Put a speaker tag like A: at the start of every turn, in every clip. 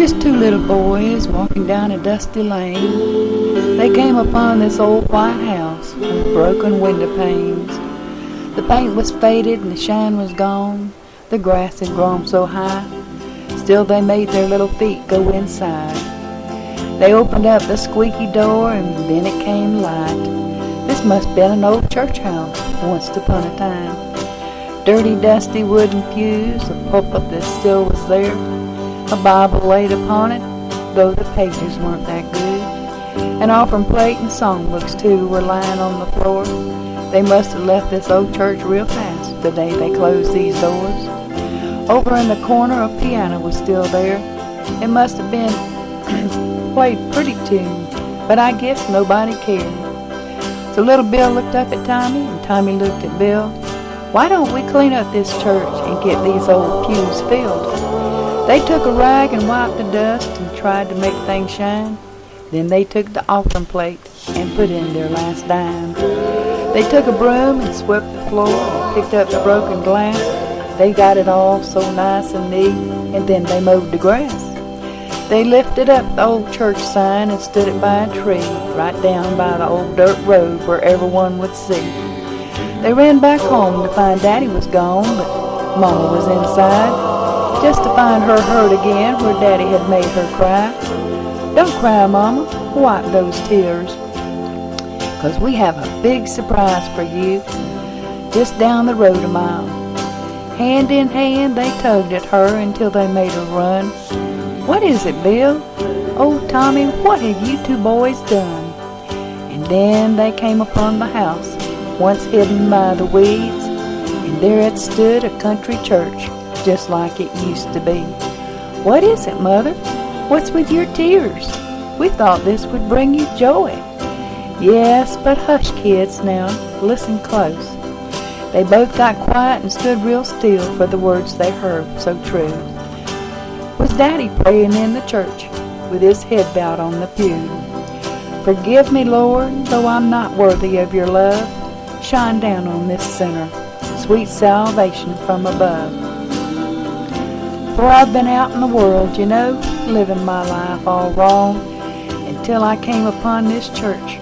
A: Just two little boys walking down a dusty lane. They came upon this old white house with broken window panes. The paint was faded and the shine was gone. The grass had grown so high. Still they made their little feet go inside. They opened up the squeaky door and then it came light. This must have been an old church house once upon a time. Dirty, dusty wooden pews, a pulpit that still was there, a Bible laid upon it, though the pages weren't that good. An offering plate and songbooks, too, were lying on the floor. They must have left this old church real fast the day they closed these doors. Over in the corner, a piano was still there. It must have been played pretty tune, but I guess nobody cared. So little Bill looked up at Tommy, and Tommy looked at Bill. Why don't we clean up this church and get these old pews filled? They took a rag and wiped the dust and tried to make things shine. Then they took the offering plate and put in their last dime. They took a broom and swept the floor and picked up the broken glass. They got it all so nice and neat, and then they mowed the grass. They lifted up the old church sign and stood it by a tree, right down by the old dirt road where everyone would see. They ran back home to find Daddy was gone, but Mama was inside, just to find her hurt again where Daddy had made her cry. Don't cry, Mama, wipe those tears, 'cause we have a big surprise for you, just down the road a mile. Hand in hand they tugged at her until they made her run. What is it, Bill? Oh, Tommy, what have you two boys done? And then they came upon the house, once hidden by the weeds, and there it stood, a country church, just like it used to be. What is it, Mother? What's with your tears? We thought this would bring you joy. Yes, but hush, kids, now, listen close. They both got quiet and stood real still for the words they heard so true. Was Daddy praying in the church with his head bowed on the pew? Forgive me, Lord, though I'm not worthy of your love. Shine down on this sinner, sweet salvation from above. For I've been out in the world, you know, living my life all wrong, until I came upon this church,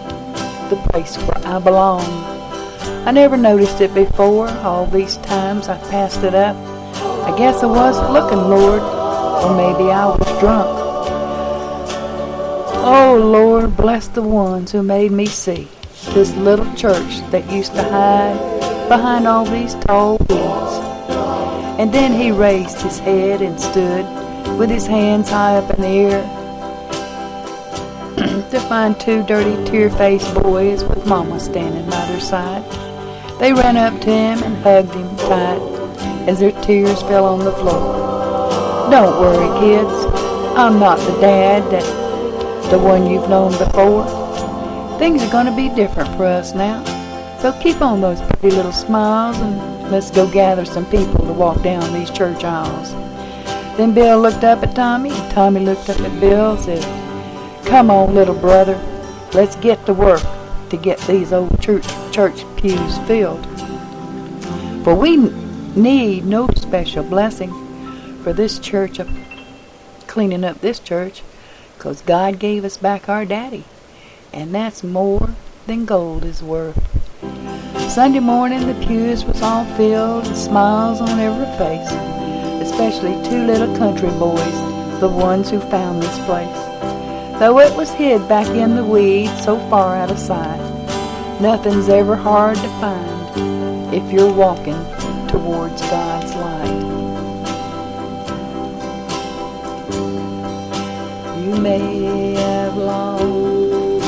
A: the place where I belong. I never noticed it before, all these times I passed it up. I guess I wasn't looking, Lord, or maybe I was drunk. Oh, Lord, bless the ones who made me see this little church that used to hide behind all these tall weeds. And then he raised his head and stood with his hands high up in the air to find two dirty, tear-faced boys with Mama standing by their side. They ran up to him and hugged him tight as their tears fell on the floor. Don't worry, kids. I'm not the dad, the one you've known before. Things are going to be different for us now. So keep on those pretty little smiles and let's go gather some people to walk down these church aisles. Then Bill looked up at Tommy, and Tommy looked up at Bill and said, Come on, little brother. Let's get to work to get these old church pews filled. For we need no special blessing for this church, of cleaning up this church, 'cause God gave us back our daddy, and that's more than gold is worth. Sunday morning the pews was all filled and smiles on every face, especially two little country boys, the ones who found this place. Though it was hid back in the weeds so far out of sight, nothing's ever hard to find if you're walking towards God's light. You may have longed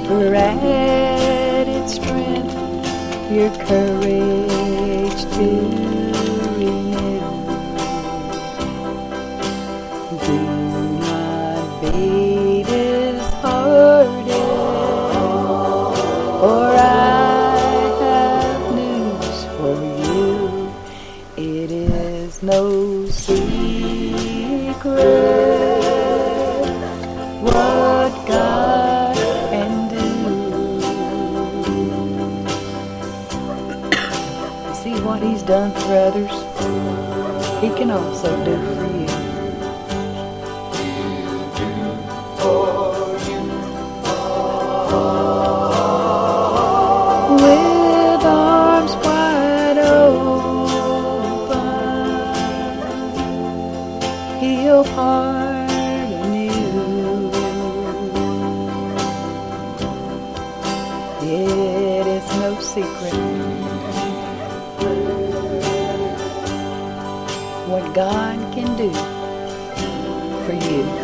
A: for added strength, your courage to renew. Do not be disheartened, for I have news for you. It is no secret what God can do. See what He's done for others, He can also do for you. With arms wide open, He'll pardon you. It is no secret what God can do for you.